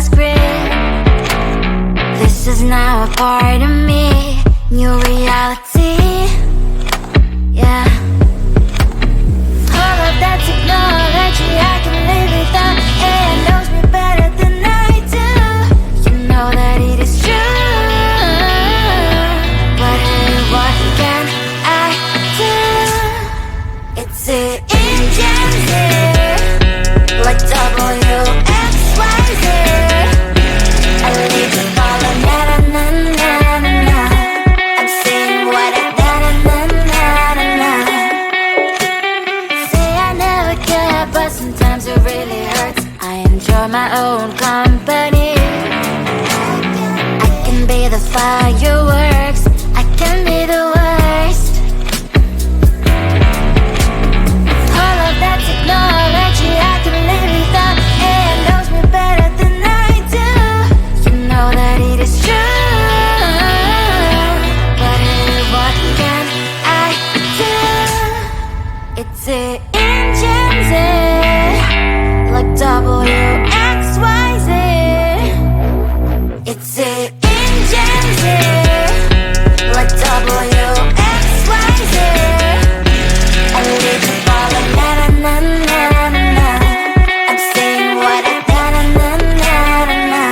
the script. This is now a part of me, new reality. Yeah. All of that technology I can live without. AI knows me better than I do. You know that it is true. But hey, what can I do? It's the engines here, like WXYZ. I leave to follow, na na na na na na. I'm saying what I na na na na na na. Say I never care, but sometimes it really hurts. I enjoy my own company. I can be the fireworks, I can be the worst. All of that technology I can live without. AI knows me better than I do. You know that it is true. But hey, what can I do? It's the engines, like WXYZ. It's the engines, like WXYZ. I live to follow, na na na na na na. I'm saying what I na na na na na na.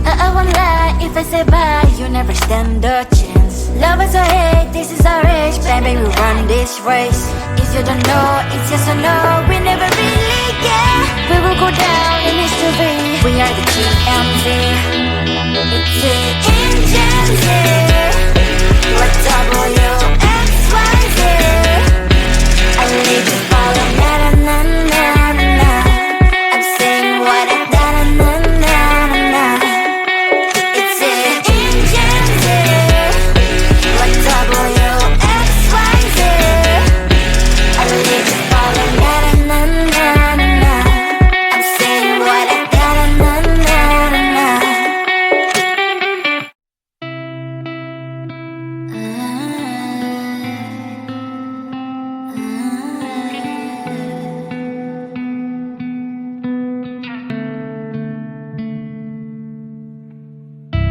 I won't lie if I say bye, you never stand a chance. Love is or hate, this is our age, baby, we run this race. If you don't know, it's yes or no, we never really care. We will go down in history, we are the GMZ. It's the engines, like WXYZ. I need to follow, na na na na na na. I'm saying what I na na na na na. It's the engines, like WXYZ. I need to follow, na na na na na. I'm saying what I na na na na na.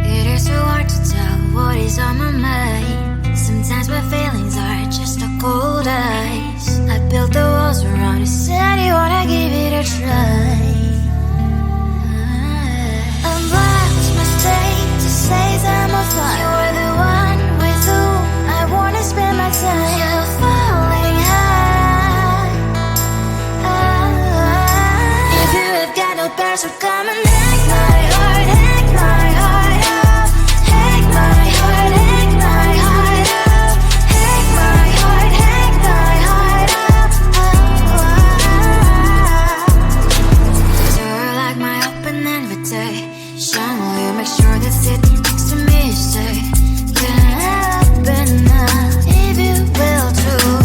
It is so hard to tell what is on my mind. Sometimes my feelings are just a cold ice. I built the walls around it, said you wanna give it a try. I'm lost, mistake to say I'm a fly. You're the one with whom I wanna spend my time. You're falling high. If you have got no bears, so come and hack my heart, hack my heart out. Hack my heart, hack my heart out. Hack my heart, hack my heart out. You're like my open invitation. Will you make sure that sitting next to me is safe? Can't happen now, if you will too.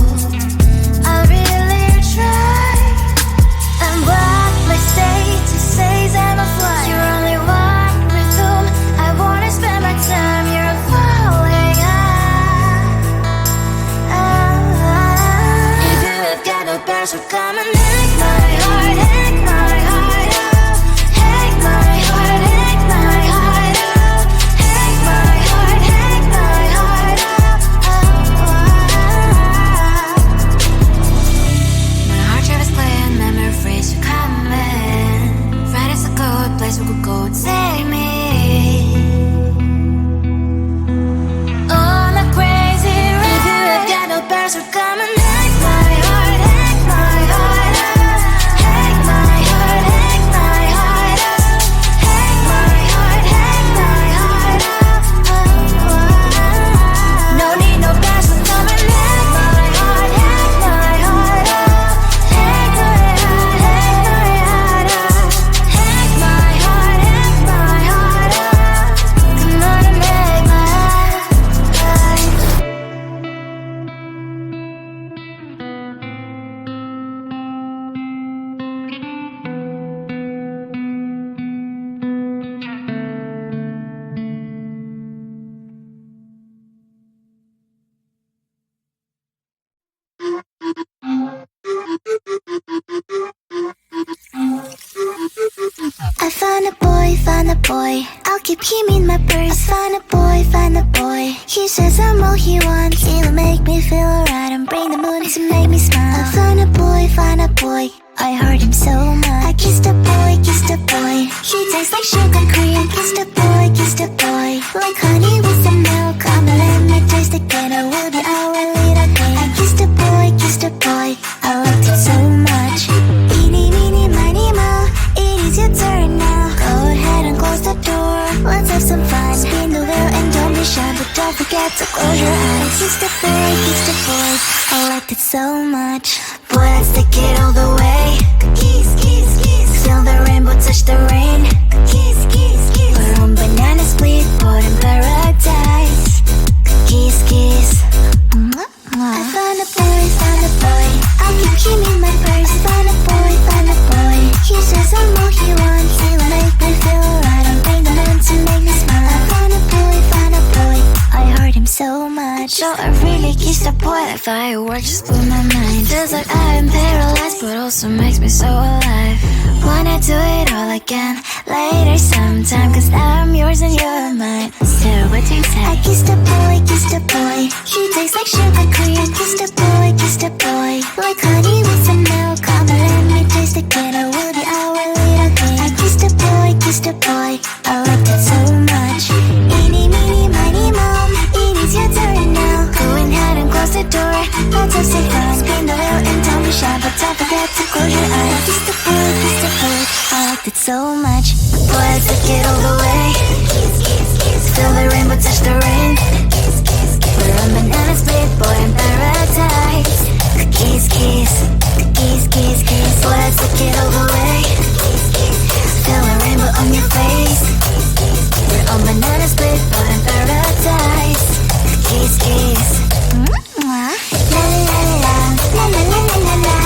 I'll really try. And what my state to say I'm a fly. You're only one with whom I wanna spend my time. You're falling high. If you have got no bears, so come and hack my heart, hack my heart out. Hack my heart, hack my heart out. find a boy. I'll keep him in my purse. Find a boy, find a boy. He says I'm all he wants. It'll make me feel alright and bring the moon to make me smile. I find a boy, find a boy. I heard him so much. I kissed a boy, kissed a boy. He tastes like sugar cream. Kissed a boy, kissed a boy. Like honey with some milk. Come and let me taste again. I will be our little game. I kissed a boy, kissed a boy. I liked it so much. Eeny, meeny, miny, moe. It is your turn now. Go ahead and close the door. Let's have some fun. Spin the wheel and don't be shy, but don't forget to close your eyes. Kissed a boy, kissed a boy. I liked it so much. Boy, let's take it all the way. Kiss, kiss, kiss. Feel the rainbow touch the rain. Kiss, kiss, kiss. We're on banana split, boat in paradise. Kiss, kiss. I found a boy, found a boy. I'll keep him in my purse. Find a boy, find a boy. He says I'm all he wants. He'll make me feel alright and bring the moon to make me smile. I found a boy, found a boy. I heard him so much. So I really kissed a boy like fireworks just blew my mind. Feels like I'm paralyzed but also makes me so alive. Wanna do it all again later sometime, cause now I'm yours and you're mine. So what do you say? I kissed a boy, kissed a boy. He tastes like sugar cream. Kissed a boy, kissed a boy. Like honey with some milk. Come and let me taste again. I will be our little game. I kissed a boy, kissed a boy. I liked it so much. Eeny, meeny, miny, moe. It is your turn now. Go ahead and close the door. Let's have some fun. Spin the wheel and don't be shy, but don't forget to close your eyes. Kissed a boy, kissed a boy. I liked it so much. Boy, let's take it all the way. Kiss, kiss, kiss. Feel the rainbow touch the rain. Kiss, kiss, kiss. We're on banana split, boy in paradise. Kiss, kiss, kiss, kiss, kiss. Boy, let's take it all the way. Kiss, kiss, kiss. Feel the rainbow on your face. Kiss, kiss, kiss. We're on banana split, boy in paradise. Kiss, kiss. La la la la, la la la la la,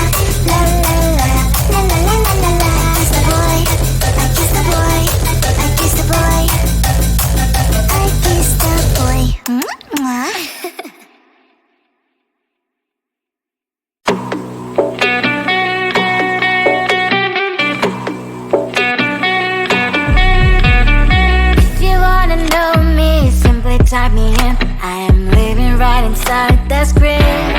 la la la, la la la la la la. Kiss the boy, I kiss the boy, I kiss the boy, I kiss the boy. If you wanna know me, simply type me in. I am living right inside the screen.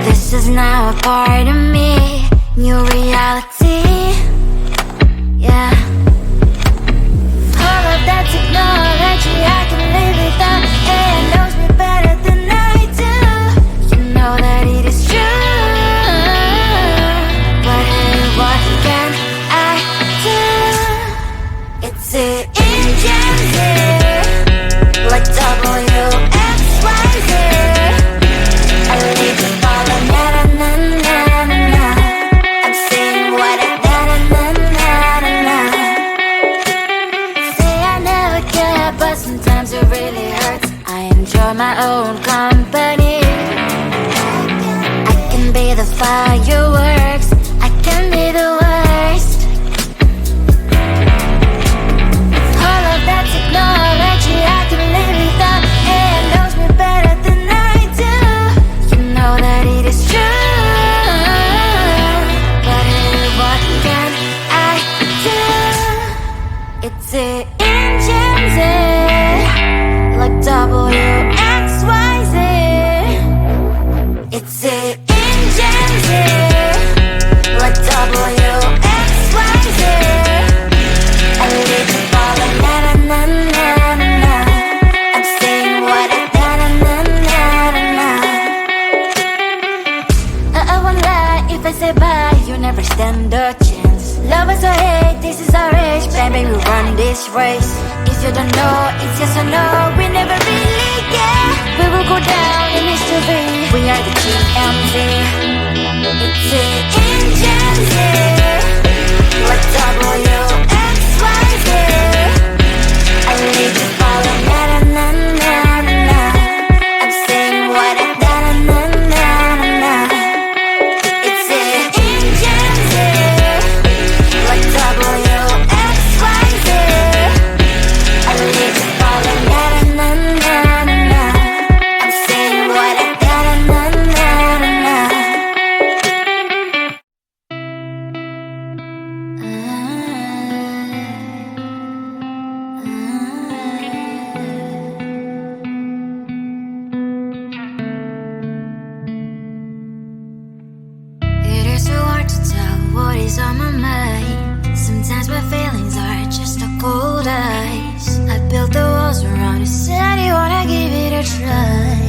This is now a part of me, new reality. Yeah. All of that technology I can live without. It knows me better than I do. You know that it is true. But hey, what can I do? It's the engine here, like WXYZ. I need to follow, na na na na na na. I'm saying what I na na na na na na. Say I never care, but sometimes it really hurts. I enjoy my own company. I can be the fireworks, I can be the worst. All of that technology I can live without. It knows me better than I do. You know that it is true. But hey, what can I do? It's the engines, like WXYZ. It's the engines, like WXYZ. I need to follow, na na na na na na. I'm saying what I na na na na na na. I won't lie if I say bye, you never stand a chance. Love us or hate, this is our age, baby, we run this race. If you don't know, it's yes or no, we never really get. We will go down in history, we are the TMZ. It's the engines here, like WXYZ. I need to follow, na na na na na na. I'm saying what I na na na na na. It's the engines here, like WXYZ. I need to follow, na na na na na. I'm saying what I na na na na na. said you wanna give it a try.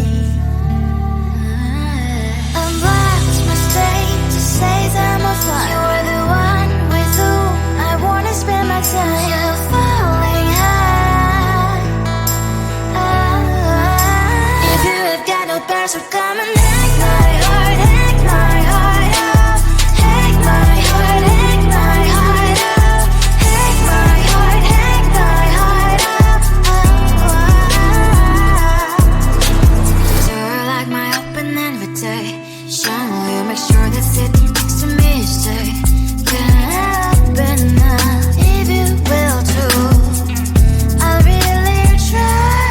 I'm lost, mistake to say I'm a fly. You're the one with whom I wanna spend my time. You're falling high. If you have got no parents who come and hack my heart, hack my heart up, hack my heart, hack my heart up, hack my heart, hack my heart up. You're like my open invitation. Will you make sure that sitting next to me is safe? Can happen now if you will too. I'll really try.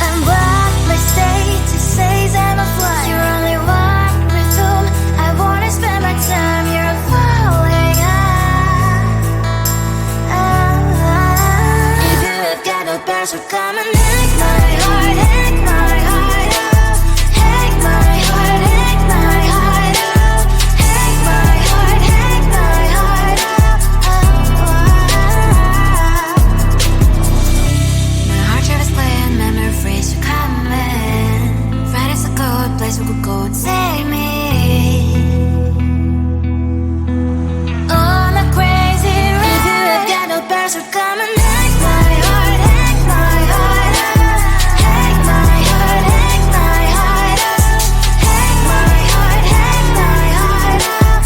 And what mistake to say I'm a fly. You're only one with whom I wanna spend my time. You're falling high. If you have got no parents who come and hack my heart, hack my heart up, hack my heart, hack my heart up, hack my heart, hack my heart up. My heart drive is playing memories are coming. Friday's a good place we could go and save me. On a crazy ride. If you have got no parents who come and hack my heart, hack my heart up, hack my heart, hack my heart up, hack my heart, hack my heart up.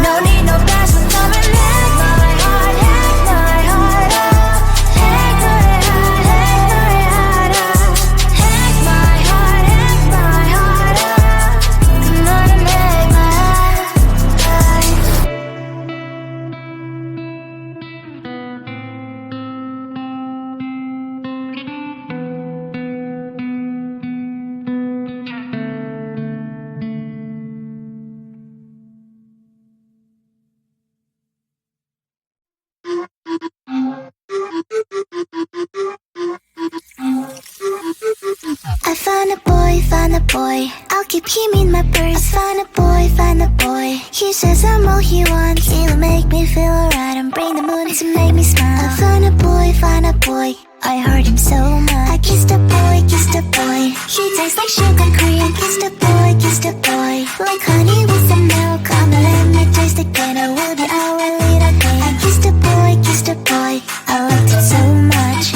No need no parents who come and hack my heart, hack my heart up, hack my heart, hack my heart up, hack my heart, hack my heart up. Come on and make my heart. I found a boy, I'll keep him in my purse. I found a boy, he says I'm all he wants. He'll make me feel alright and bring the moon to make me smile. I found a boy, I heard him so much. I kissed a boy, he tastes like sugar cream. Kissed a boy, like honey with some milk. Come and let me taste again, I will be our little king. I kissed a boy, I liked it so much.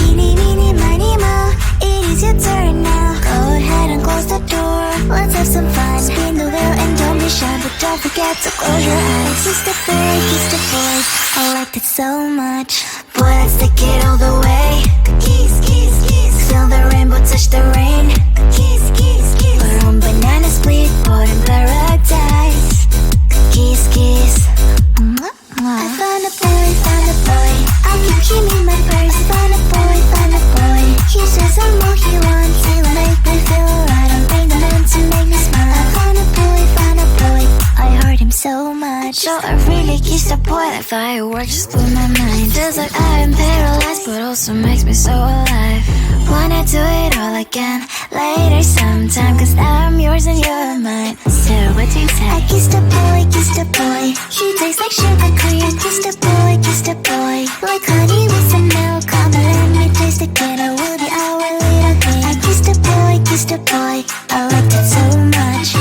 Eeny, meeny, miny, moe, it is your turn now. Go ahead and close the door, let's have some fun. Spin the wheel and don't be shy, but don't forget to close your eyes. Kissed a boy, I liked it so much. Boy, let's take it all the way. Kiss, kiss, kiss. Feel the rainbow touch the rain. Kiss, kiss, kiss. We're on banana split, boy in paradise. Kiss, kiss. I found a boy, I'll keep him in my purse. Found a boy, he says I'm all he wants. He'll make me feel alright and bring the moon to make me smile. I found a boy, I heard him so much. So I really kissed a boy like fireworks just blew my mind. Feels like I am paralyzed but also makes me so alive. Wanna do it all again later sometime, cause now I'm yours and you're mine. So what do you say? I kissed a boy, he tastes like sugar cream. Kissed a boy, like honey with some milk. Come and let me taste again, I will be our little king. I kissed a boy, I liked it so much.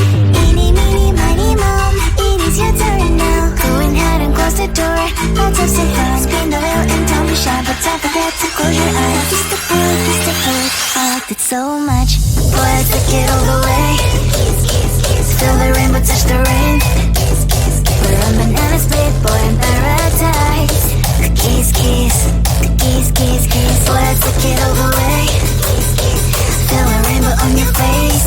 Eeny, meeny, miny, moe, it is your turn now. Go ahead and close the door, let's have some fun. Spin the wheel and don't be shy, but don't forget to close your eyes. I kissed a boy, I liked it so much. Boy, let's take it all the way. Feel the rainbow touch the rain. We're on banana split, boy in paradise. Kiss, kiss, kiss, kiss, kiss. Boy, let's take it all the way. Feel a rainbow on your face.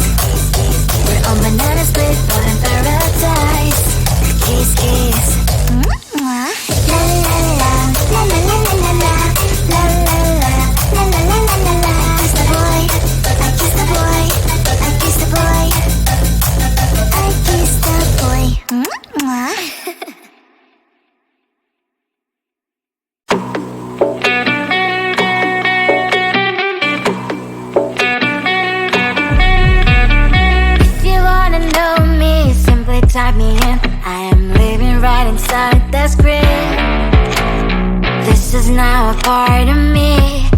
We're on banana split, boy in paradise. Kiss, kiss. La la la la, la la la la la, la la la, la la la la la la. Kiss the boy, I kiss the boy, I kiss the boy, I kiss the boy. If you wanna know me, simply type me in. I am living right inside the screen. This this is now a part of me.